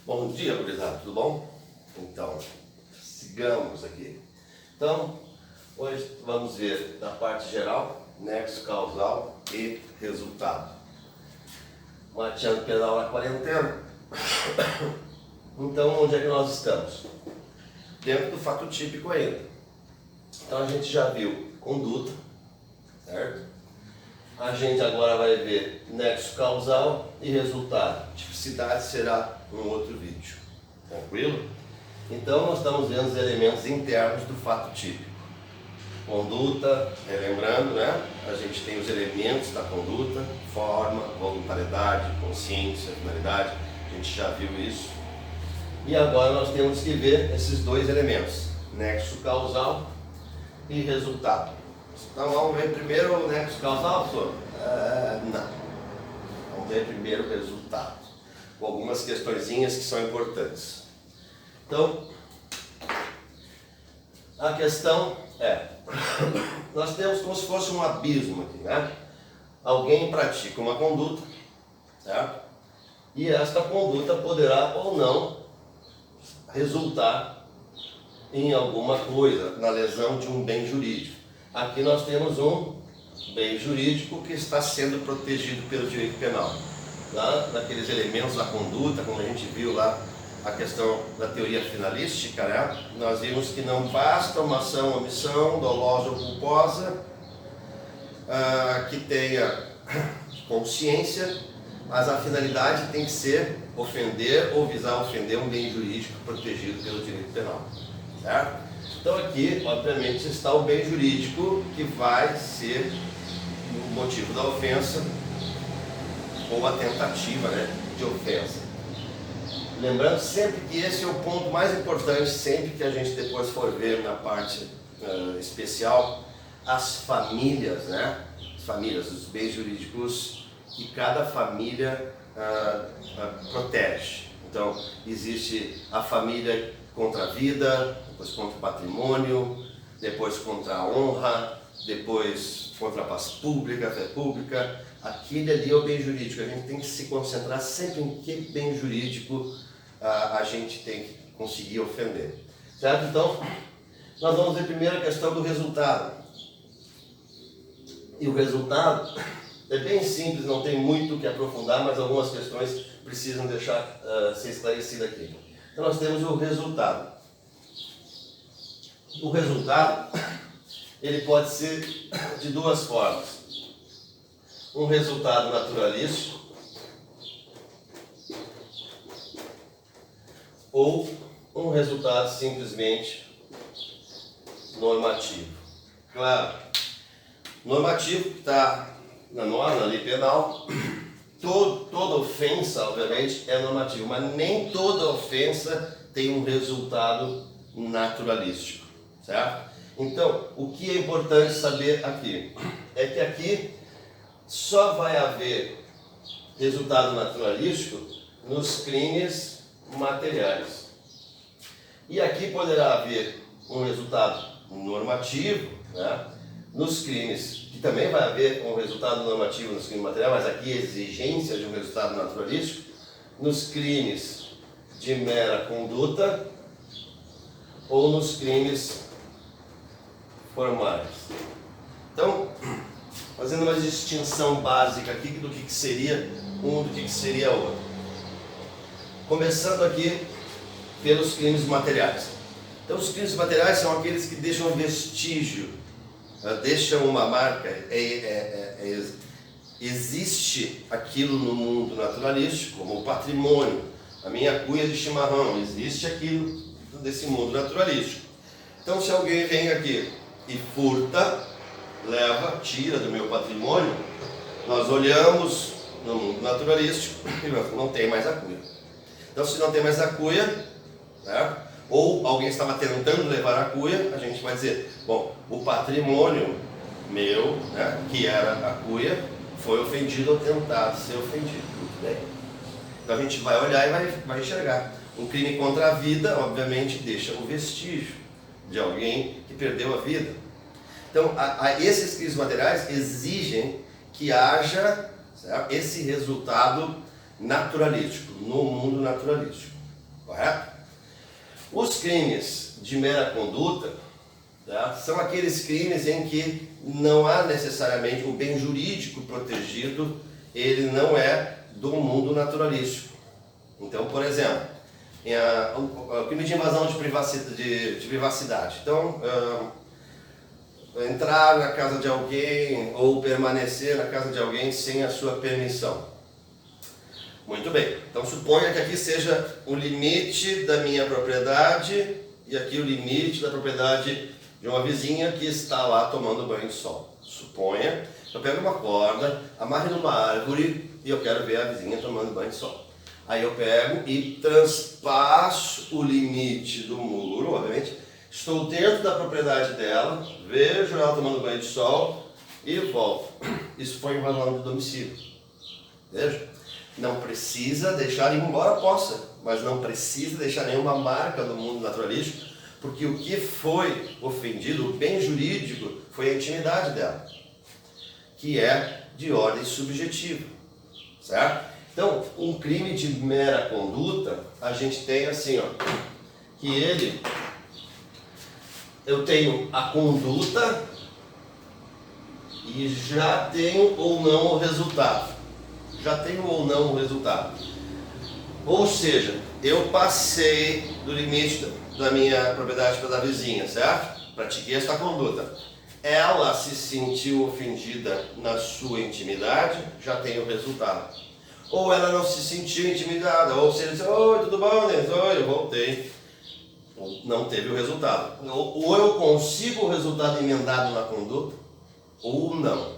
Bom dia, gurizada, tudo bom? Então, sigamos aqui. Então, hoje vamos ver na parte geral, nexo causal e resultado. Mateando pedal na quarentena. Então, onde é que nós estamos? Dentro do fato típico ainda. Então, a gente já viu conduta, certo? A gente agora vai ver nexo causal e resultado. Tipicidade será um outro vídeo. Tranquilo? Então nós estamos vendo os elementos internos do fato típico. Conduta, relembrando, né? A gente tem os elementos da conduta, forma, voluntariedade, consciência, finalidade. A gente já viu isso. E agora nós temos que ver esses dois elementos, nexo causal e resultado. Então vamos ver primeiro o nexo causal, professor? Não. Vamos ver primeiro o resultado, com algumas questõezinhas que são importantes. Então, a questão é, nós temos como se fosse um abismo aqui, né? Alguém pratica uma conduta, certo? E esta conduta poderá ou não resultar em alguma coisa, na lesão de um bem jurídico. Aqui nós temos um bem jurídico que está sendo protegido pelo direito penal. Lá, naqueles elementos da conduta, como a gente viu lá, a questão da teoria finalística, né? Nós vimos que não basta uma ação, omissão, dolosa ou culposa, que tenha consciência, mas a finalidade tem que ser ofender ou visar ofender um bem jurídico protegido pelo direito penal, certo? Então aqui, obviamente, está o bem jurídico que vai ser o motivo da ofensa ou a tentativa, né, de ofensa. Lembrando sempre que esse é o ponto mais importante, sempre que a gente depois for ver na parte especial, as famílias, né? As famílias, os bens jurídicos que cada família protege. Então, existe a família contra a vida, depois contra o patrimônio, depois contra a honra, depois contra a paz pública, a fé pública. Aquele ali é o bem jurídico. A gente tem que se concentrar sempre em que bem jurídico a gente tem que conseguir ofender. Certo? Então, nós vamos ver primeiro a questão do resultado. E o resultado é bem simples, não tem muito o que aprofundar, mas algumas questões precisam deixar ser esclarecidas aqui. Então nós temos o resultado. O resultado, ele pode ser de duas formas. Um resultado naturalístico ou um resultado simplesmente normativo. Claro, normativo que está na norma, na lei penal, toda ofensa, obviamente, é normativa, mas nem toda ofensa tem um resultado naturalístico, certo? Então, o que é importante saber aqui é que aqui só vai haver resultado naturalístico nos crimes materiais. E aqui poderá haver um resultado normativo, né, nos crimes, que também vai haver um resultado normativo nos crimes materiais, mas aqui a exigência de um resultado naturalístico, nos crimes de mera conduta ou nos crimes formais. Então, fazendo uma distinção básica aqui do que seria um do que seria outro. Começando aqui pelos crimes materiais. Então, os crimes materiais são aqueles que deixam vestígio, deixam uma marca. Existe aquilo no mundo naturalístico, como o patrimônio, a minha cuia de chimarrão, existe aquilo desse mundo naturalístico. Então, se alguém vem aqui e furta, leva, tira do meu patrimônio, nós olhamos no mundo naturalístico e não tem mais a cuia. Então, se não tem mais a cuia, né, ou alguém estava tentando levar a cuia, a gente vai dizer, bom, o patrimônio meu, né, que era a cuia, foi ofendido ou tentado ser ofendido. Muito bem. Então a gente vai olhar e vai enxergar. Um crime contra a vida, obviamente, deixa o vestígio de alguém que perdeu a vida. Então, esses crimes materiais exigem que haja, certo, esse resultado naturalístico, no mundo naturalístico. correto? Os crimes de mera conduta, tá, são aqueles crimes em que não há necessariamente o bem jurídico protegido, ele não é do mundo naturalístico. Então, por exemplo, o crime de invasão de privacidade. Então, entrar na casa de alguém ou permanecer na casa de alguém sem a sua permissão. Muito bem, então suponha que aqui seja o limite da minha propriedade e aqui o limite da propriedade de uma vizinha que está lá tomando banho de sol. Suponha, eu pego uma corda, amarro numa árvore e eu quero ver a vizinha tomando banho de sol. Aí eu pego e transpasso o limite do muro, obviamente, estou dentro da propriedade dela, vejo ela tomando banho de sol e volto. Isso foi invasão de domicílio. Veja? Não precisa deixar, embora possa, mas não precisa deixar nenhuma marca no mundo naturalístico, porque o que foi ofendido, o bem jurídico, foi a intimidade dela, que é de ordem subjetiva, certo? Então, um crime de mera conduta, a gente tem assim, ó, que eu tenho a conduta e já tenho ou não o resultado. Já tenho ou não o resultado. Ou seja, eu passei do limite da minha propriedade para da vizinha, certo? Pratiquei esta conduta. Ela se sentiu ofendida na sua intimidade, já tem o resultado. Ou ela não se sentiu intimidada, ou se ele disse, oi, tudo bom, Denis? Oi, eu voltei. Não teve o resultado. Ou eu consigo o resultado emendado na conduta, ou não.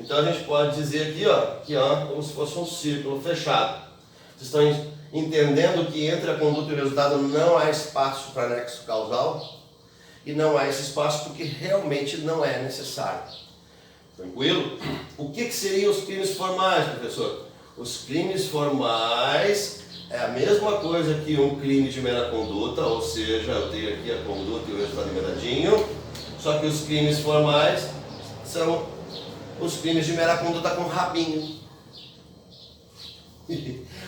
Então a gente pode dizer aqui, ó, que é como se fosse um círculo fechado. Vocês estão entendendo que entre a conduta e o resultado não há espaço para nexo causal? E não há esse espaço porque realmente não é necessário. Tranquilo? O que seriam os crimes formais, professor? Os crimes formais é a mesma coisa que um crime de mera conduta, ou seja, eu tenho aqui a conduta e o resultado emendadinho, só que os crimes formais são os crimes de mera conduta com rabinho.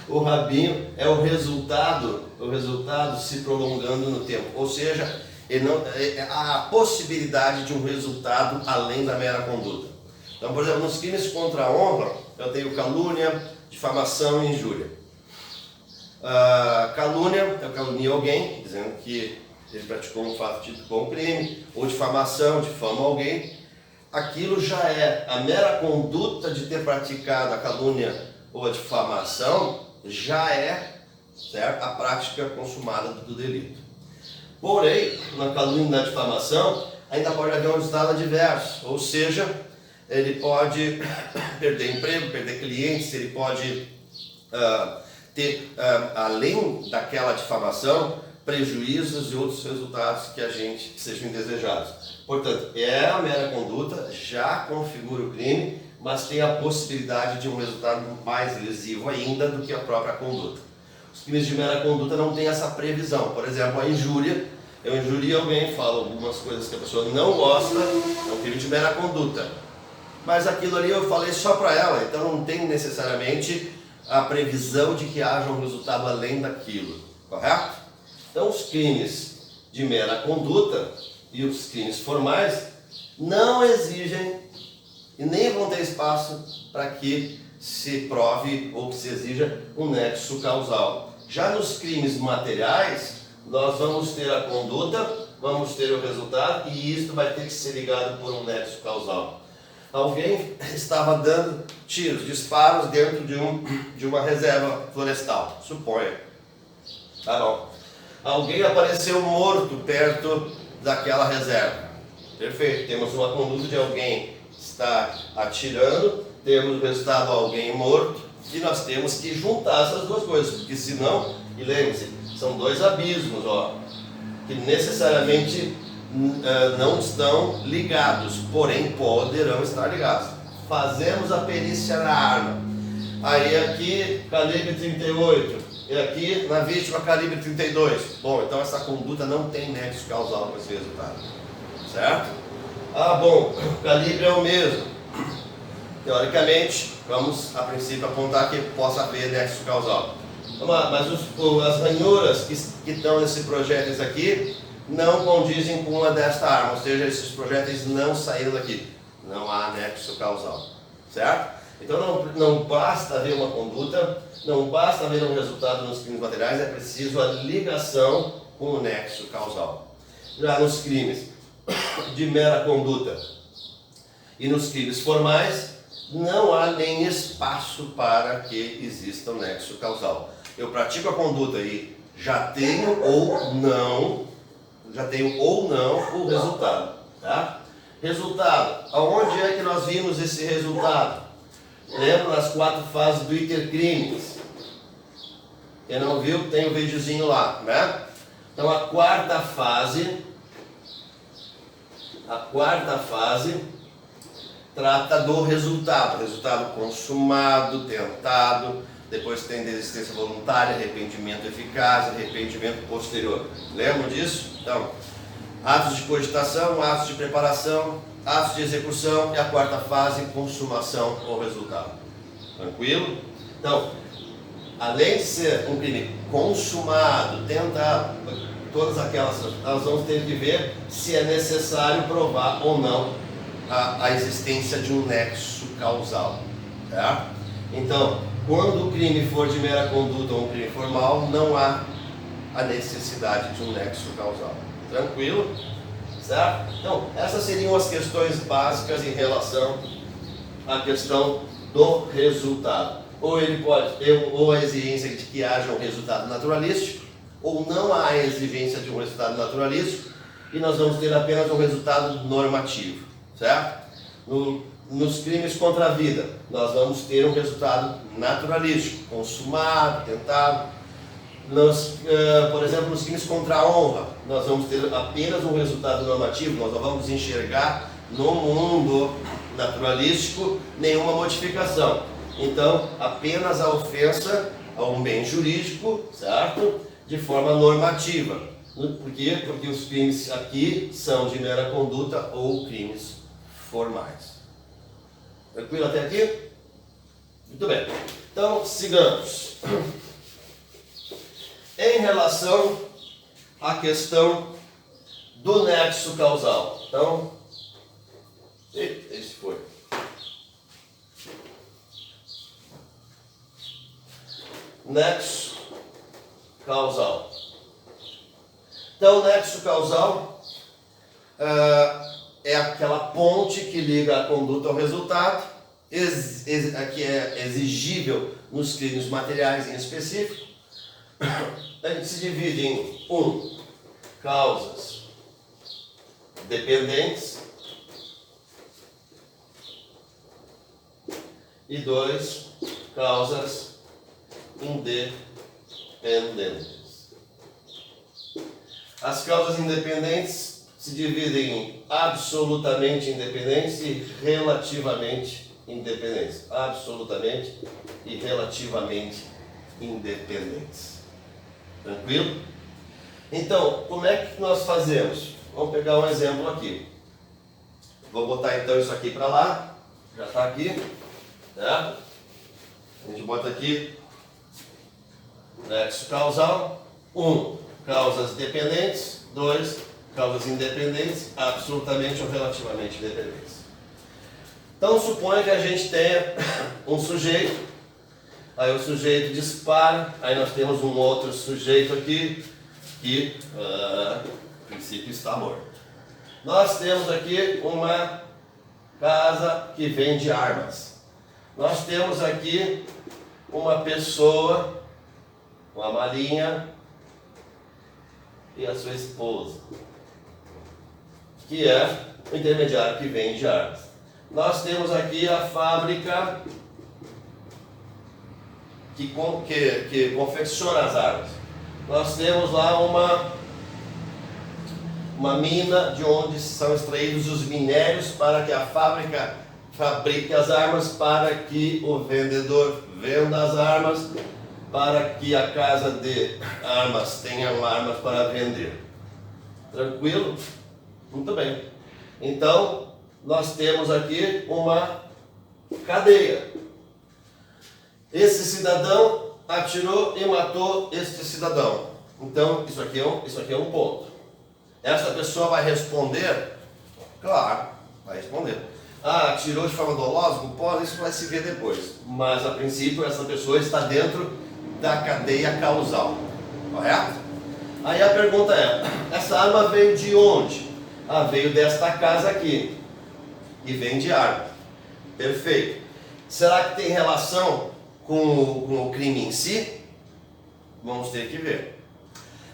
O rabinho é o resultado se prolongando no tempo, ou seja, há a possibilidade de um resultado além da mera conduta. Então, por exemplo, nos crimes contra a honra, eu tenho calúnia, difamação e injúria. Calúnia, eu calunio alguém, dizendo que ele praticou um fato tido como crime, ou difamação, difama alguém. Aquilo já é a mera conduta de ter praticado a calúnia ou a difamação, já é, certo, a prática consumada do delito. Porém, na calúnia e na difamação, ainda pode haver um resultado adverso, ou seja, ele pode perder emprego, perder clientes, ele pode ter, além daquela difamação, prejuízos e outros resultados que sejam indesejados. Portanto, é a mera conduta, já configura o crime, mas tem a possibilidade de um resultado mais lesivo ainda do que a própria conduta. Os crimes de mera conduta não têm essa previsão. Por exemplo, a injúria, eu injurio alguém, falo algumas coisas que a pessoa não gosta, é um crime de mera conduta. Mas aquilo ali eu falei só para ela, então não tem necessariamente a previsão de que haja um resultado além daquilo, correto? Então os crimes de mera conduta e os crimes formais não exigem e nem vão ter espaço para que se prove ou que se exija um nexo causal. Já nos crimes materiais, nós vamos ter a conduta, vamos ter o resultado e isso vai ter que ser ligado por um nexo causal. Alguém estava dando tiros, disparos dentro de uma reserva florestal, suponha. Tá bom. Alguém apareceu morto perto daquela reserva. Perfeito, temos uma conduta de alguém está atirando, temos o resultado alguém morto e nós temos que juntar essas duas coisas, porque senão, e lembre-se, são dois abismos, ó, que necessariamente não estão ligados, porém poderão estar ligados. Fazemos a perícia na arma, aí aqui calibre 38 e aqui na vítima calibre 32. Bom, então essa conduta não tem nexo causal com esse resultado, certo? Ah, bom, o calibre é o mesmo. Teoricamente, vamos a princípio apontar que possa haver nexo causal. Mas as ranhuras que estão nesse projéteis aqui não condizem com uma desta arma, ou seja, esses projéteis não saíram daqui. Não há nexo causal, certo? Então não basta ver uma conduta, não basta ver um resultado nos crimes materiais, é preciso a ligação com o nexo causal. Já nos crimes de mera conduta e nos crimes formais, não há nem espaço para que exista um nexo causal. Eu pratico a conduta e já tenho ou não o resultado, tá? Resultado, aonde é que nós vimos esse resultado? Lembra nas 4 fases do Itercrimes? Quem não viu, tem o videozinho lá, né? Então a quarta fase trata do resultado consumado, tentado, depois tem desistência voluntária, arrependimento eficaz, arrependimento posterior. Lembram disso? Então, atos de cogitação, atos de preparação, atos de execução e a quarta fase, consumação ou resultado. Tranquilo? Então, além de ser um crime consumado, tentado, todas aquelas, nós vamos ter que ver se é necessário provar ou não a existência de um nexo causal. Tá? Então, quando o crime for de mera conduta ou um crime formal, não há a necessidade de um nexo causal. Tranquilo? Certo? Então, essas seriam as questões básicas em relação à questão do resultado. Ou ele pode ter ou a exigência de que haja um resultado naturalístico, ou não há a exigência de um resultado naturalístico, e nós vamos ter apenas um resultado normativo. Certo? Nos crimes contra a vida, nós vamos ter um resultado naturalístico, consumado, tentado. Por exemplo, nos crimes contra a honra, nós vamos ter apenas um resultado normativo, nós não vamos enxergar no mundo naturalístico nenhuma modificação. Então, apenas a ofensa a um bem jurídico, certo? De forma normativa. Por quê? Porque os crimes aqui são de mera conduta ou crimes formais. Tranquilo até aqui? Muito bem. Então, sigamos. Em relação à questão do nexo causal. Então, esse foi. Nexo causal. Então, o nexo causal é aquela ponte que liga a conduta ao resultado, que é exigível nos crimes materiais em específico. A gente se divide em 1. Causas dependentes e 2. Causas independentes. As causas independentes se dividem em absolutamente independentes e relativamente independentes. Absolutamente e relativamente independentes. Tranquilo? Então, como é que nós fazemos? Vamos pegar um exemplo aqui. Vou botar então isso aqui para lá. Já está aqui. Né? A gente bota aqui nexo causal. 1. Causas dependentes. 2. Causas independentes, absolutamente ou relativamente independentes. Então, suponha que a gente tenha um sujeito, aí o sujeito dispara, aí nós temos um outro sujeito aqui que, a princípio, está morto. Nós temos aqui uma casa que vende armas. Nós temos aqui uma pessoa, uma malinha e a sua esposa, que é o intermediário que vende armas. Nós temos aqui a fábrica que confecciona as armas. Nós temos lá uma mina de onde são extraídos os minérios para que a fábrica fabrique as armas, para que o vendedor venda as armas, para que a casa de armas tenha armas para vender. Tranquilo? Muito bem. Então, nós temos aqui uma cadeia. Esse cidadão atirou e matou este cidadão. Então, isso aqui é um ponto. Essa pessoa vai responder? Claro, vai responder. Ah, atirou de forma dolosa, culposa, isso vai se ver depois. Mas, a princípio, essa pessoa está dentro da cadeia causal. Correto? Aí a pergunta é, essa arma veio de onde? Ah, veio desta casa aqui. E vem de arma. Perfeito. Será que tem relação com o crime em si? Vamos ter que ver.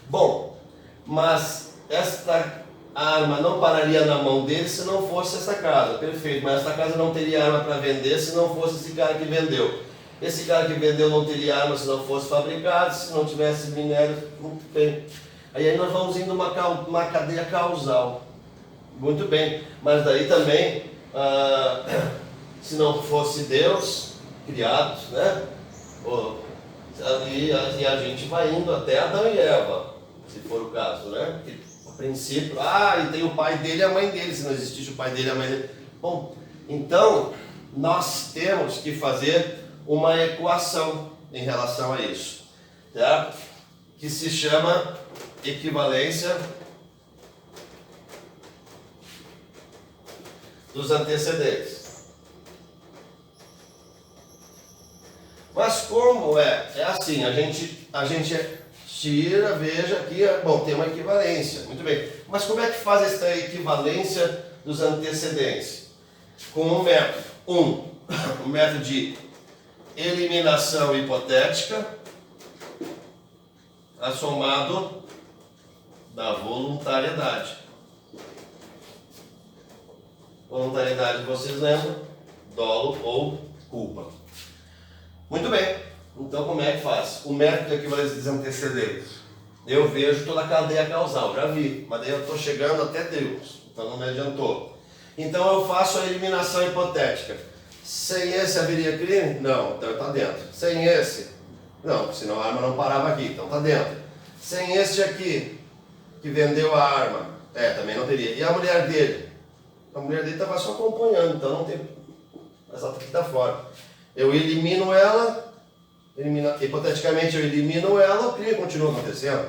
Bom, mas esta arma não pararia na mão dele se não fosse essa casa. Perfeito, mas essa casa não teria arma para vender se não fosse esse cara que vendeu. Esse cara que vendeu não teria arma se não fosse fabricado, se não tivesse minério. Muito bem. Aí nós vamos indo uma cadeia causal. Muito bem, mas daí também, se não fosse Deus criado, né? E a gente vai indo até Adão e Eva, se for o caso, né? Que, a princípio, e tem o pai dele e a mãe dele, se não existisse o pai dele e a mãe dele. Bom, então nós temos que fazer uma equação em relação a isso, tá? Que se chama equivalência dos antecedentes. Mas como é? É assim, a gente tira, veja aqui, bom, tem uma equivalência, muito bem. Mas como é que faz essa equivalência dos antecedentes? Com um método. Um método de eliminação hipotética, assomado da voluntariedade. Voluntariedade, vocês lembram? Dolo ou culpa. Muito bem. Então como é que faz? O método de equivalência dos antecedentes. Eu vejo toda a cadeia causal, já vi, mas daí eu estou chegando até Deus, então não me adiantou. Então eu faço a eliminação hipotética. Sem esse haveria crime? Não, então está dentro. Sem esse? Não, senão a arma não parava aqui, então está dentro. Sem este aqui, que vendeu a arma, também não teria. E a mulher dele? A mulher dele estava só acompanhando, então não tem. Mas ela está fora. Eu elimino ela, hipoteticamente eu elimino ela, o crime continua acontecendo.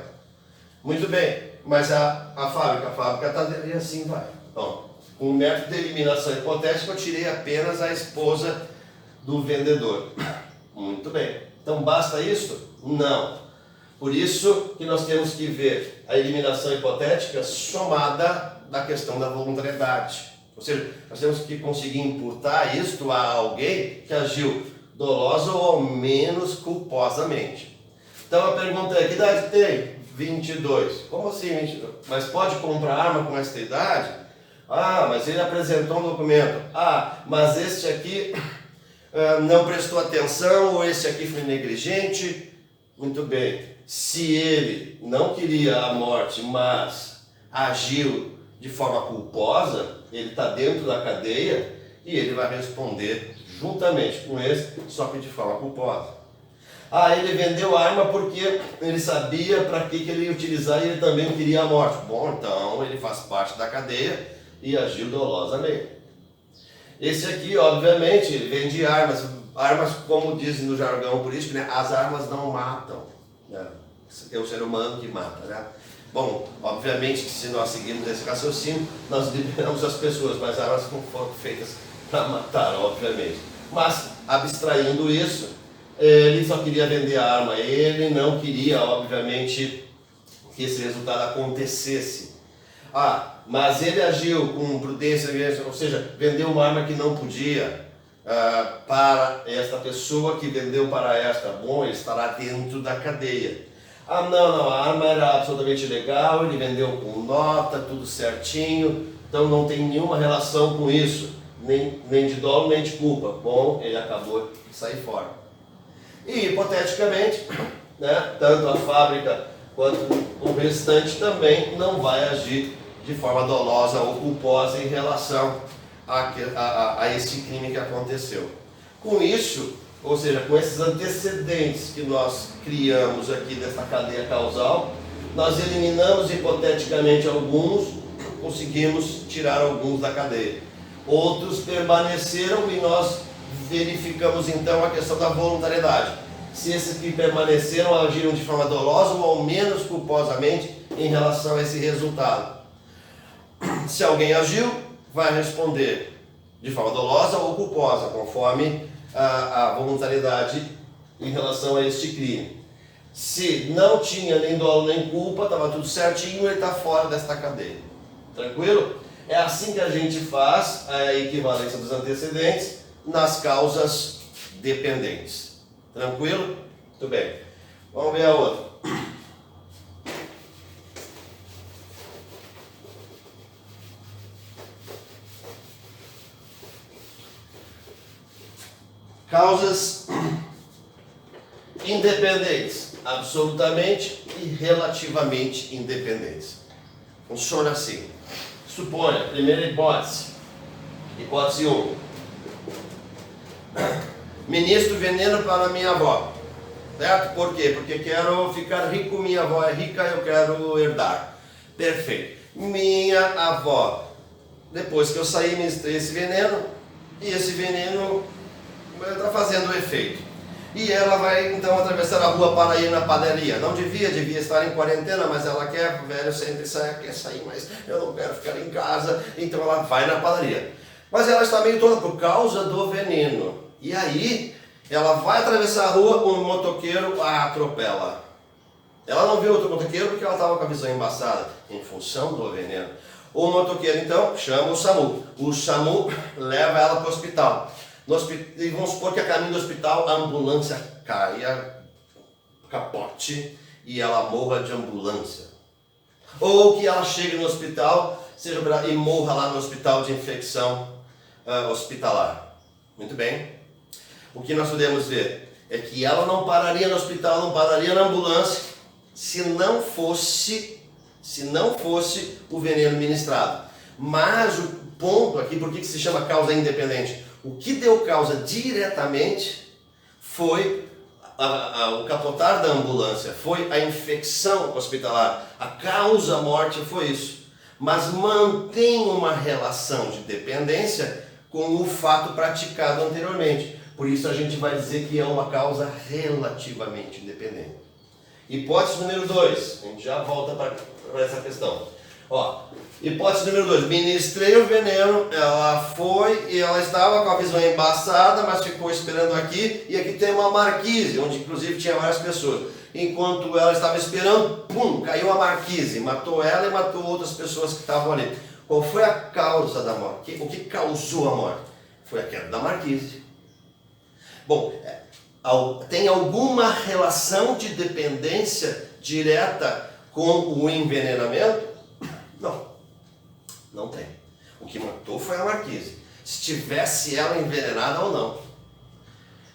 Muito bem, mas a fábrica está dentro e assim vai. Bom, com o método de eliminação hipotética eu tirei apenas a esposa do vendedor. Muito bem. Então basta isso? Não. Por isso que nós temos que ver a eliminação hipotética somada da questão da voluntariedade. Ou seja, nós temos que conseguir imputar isto a alguém que agiu dolosa ou ao menos culposamente. Então a pergunta é, que idade tem? 22. Como assim 22? Mas pode comprar arma com esta idade? Mas ele apresentou um documento. Mas este aqui não prestou atenção, ou esse aqui foi negligente. Muito bem. Se ele não queria a morte, mas agiu de forma culposa, ele está dentro da cadeia e ele vai responder juntamente com esse, só que de forma culposa. Ele vendeu a arma porque ele sabia para que ele ia utilizar e ele também queria a morte. Bom, então ele faz parte da cadeia e agiu dolosamente. Esse aqui, obviamente, ele vende armas. Armas, como dizem no jargão político, né? As armas não matam. Né? É o ser humano que mata, né? Bom, obviamente que se nós seguirmos esse raciocínio, nós liberamos as pessoas, mas as armas não foram feitas para matar, obviamente. Mas, abstraindo isso, ele só queria vender a arma, ele não queria, obviamente, que esse resultado acontecesse. Mas ele agiu com prudência, ou seja, vendeu uma arma que não podia para esta pessoa que vendeu para esta. Bom, ele estará dentro da cadeia. Não, a arma era absolutamente legal, ele vendeu com nota, tudo certinho, então não tem nenhuma relação com isso, nem de dolo, nem de culpa. Bom, ele acabou de sair fora. E, hipoteticamente, né, tanto a fábrica quanto o restante também não vai agir de forma dolosa ou culposa em relação a esse crime que aconteceu. Com isso, ou seja, com esses antecedentes que nós criamos aqui dessa cadeia causal, nós eliminamos hipoteticamente alguns, conseguimos tirar alguns da cadeia. Outros permaneceram e nós verificamos então a questão da voluntariedade. se esses que permaneceram agiram de forma dolosa ou ao menos culposamente em relação a esse resultado. Se alguém agiu, vai responder de forma dolosa ou culposa, conforme a voluntariedade em relação a este crime. Se não tinha nem dolo nem culpa, estava tudo certinho, ele está fora desta cadeia. Tranquilo? É assim que a gente faz a equivalência dos antecedentes nas causas dependentes. Tranquilo? Muito bem. Vamos ver a outra. Causas independentes, absolutamente e relativamente independentes. Funciona assim. Suponha, primeira hipótese. Hipótese 1. Ministro veneno para minha avó. Certo? Por quê? Porque quero ficar rico, minha avó é rica, eu quero herdar. Perfeito. Minha avó, depois que eu saí, ministrei esse veneno, e esse veneno está fazendo efeito. E ela vai então atravessar a rua para ir na padaria. Não devia estar em quarentena, mas ela quer, velho, sempre quer sair, mas eu não quero ficar em casa, então ela vai na padaria. Mas ela está meio toda por causa do veneno. E aí, ela vai atravessar a rua, um motoqueiro a atropela. Ela não viu outro motoqueiro porque ela estava com a visão embaçada, em função do veneno. O motoqueiro então chama o SAMU. O SAMU leva ela para o hospital. E vamos supor que a caminho do hospital a ambulância caia, capote e ela morra de ambulância. Ou que ela chegue no hospital e morra lá no hospital de infecção hospitalar. Muito bem. O que nós podemos ver é que ela não pararia no hospital, não pararia na ambulância se não fosse o veneno ministrado. Mas o ponto aqui, por que se chama causa independente? O que deu causa diretamente foi o capotar da ambulância, foi a infecção hospitalar. A causa morte foi isso. Mas mantém uma relação de dependência com o fato praticado anteriormente. Por isso a gente vai dizer que é uma causa relativamente independente. Hipótese número 2. A gente já volta para essa questão. Hipótese número 2, ministrei o veneno, ela foi e ela estava com a visão embaçada, mas ficou esperando aqui, e aqui tem uma marquise, onde inclusive tinha várias pessoas. Enquanto ela estava esperando, pum, caiu a marquise, matou ela e matou outras pessoas que estavam ali. Qual foi a causa da morte? O que causou a morte? Foi a queda da marquise. Bom, tem alguma relação de dependência direta com o envenenamento? Não tem. O que matou foi a marquise. Se tivesse ela envenenada ou não.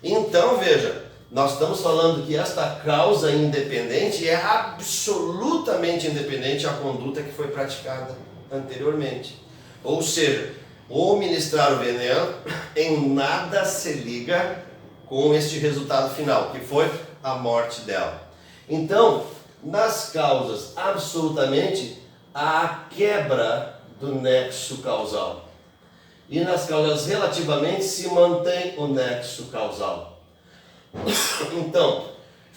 Então, veja, nós estamos falando que esta causa independente é absolutamente independente à conduta que foi praticada anteriormente. Ou seja, o ministrar o veneno em nada se liga com este resultado final, que foi a morte dela. Então, nas causas absolutamente, há a quebra do nexo causal. E nas causas relativamente se mantém o nexo causal. Então,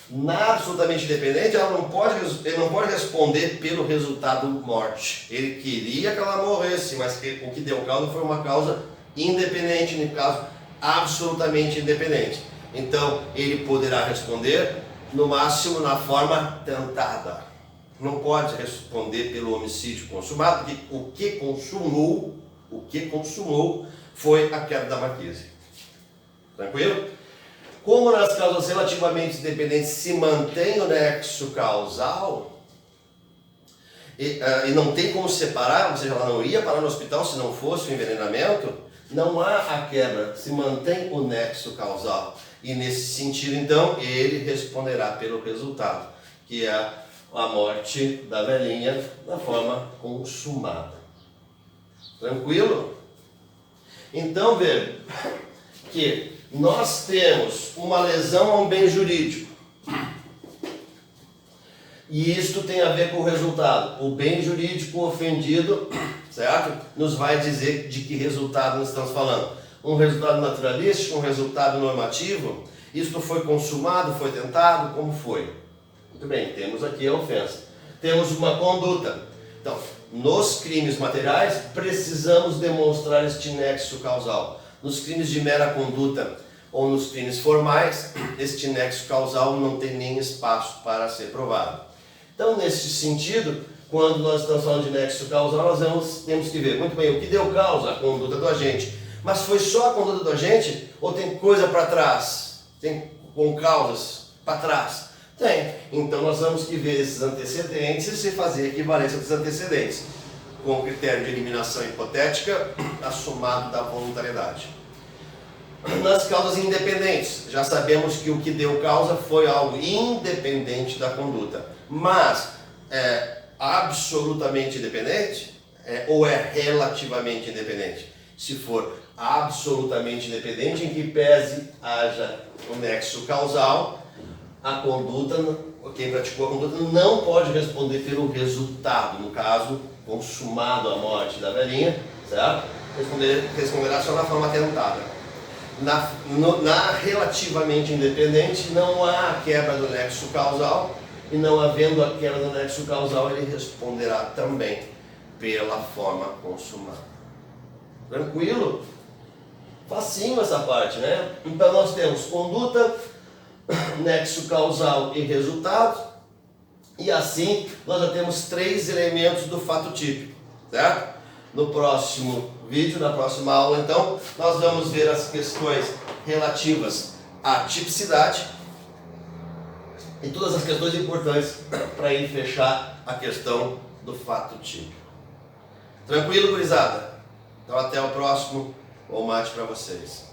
na absolutamente dependente, ele não pode responder pelo resultado morte. Ele queria que ela morresse, mas o que deu causa foi uma causa independente, no caso, absolutamente independente. Então, ele poderá responder, no máximo, na forma tentada. Não pode responder pelo homicídio consumado, porque o que consumou foi a queda da marquise. Tranquilo? Como nas causas relativamente independentes se mantém o nexo causal, e não tem como separar, ou seja, ela não ia parar no hospital se não fosse o envenenamento, não há a quebra, se mantém o nexo causal. E nesse sentido, então, ele responderá pelo resultado, que é a morte da velhinha da forma consumada. Tranquilo? Então, veja que nós temos uma lesão a um bem jurídico. E isto tem a ver com o resultado. O bem jurídico ofendido, certo? Nos vai dizer de que resultado nós estamos falando. Um resultado naturalístico, um resultado normativo. Isto foi consumado, foi tentado, como foi? Muito bem, temos aqui a ofensa. Temos uma conduta. Então, nos crimes materiais, precisamos demonstrar este nexo causal. Nos crimes de mera conduta ou nos crimes formais, este nexo causal não tem nem espaço para ser provado. Então, nesse sentido, quando nós estamos falando de nexo causal, nós temos que ver, muito bem, o que deu causa? A conduta do agente. Mas foi só a conduta do agente ou tem coisa para trás? Tem com causas para trás? Tem. Então nós vamos que ver esses antecedentes e fazer a equivalência dos antecedentes, com o critério de eliminação hipotética, assomado da voluntariedade. Nas causas independentes, já sabemos que o que deu causa foi algo independente da conduta. Mas é absolutamente independente? Ou é relativamente independente? Se for absolutamente independente, em que pese haja um nexo causal, a conduta, quem praticou a conduta não pode responder pelo resultado, no caso, consumado a morte da velhinha, certo? Responderá só na forma tentada. Na relativamente independente, não há a quebra do nexo causal, e não havendo a quebra do nexo causal, ele responderá também pela forma consumada. Tranquilo? Facinho essa parte, né? Então nós temos conduta, nexo causal e resultado, e assim nós já temos 3 elementos do fato típico, certo? No próximo vídeo, na próxima aula, então, nós vamos ver as questões relativas à tipicidade e todas as questões importantes para ir fechar a questão do fato típico. Tranquilo, gurizada? Então até o próximo. Bom mate para vocês.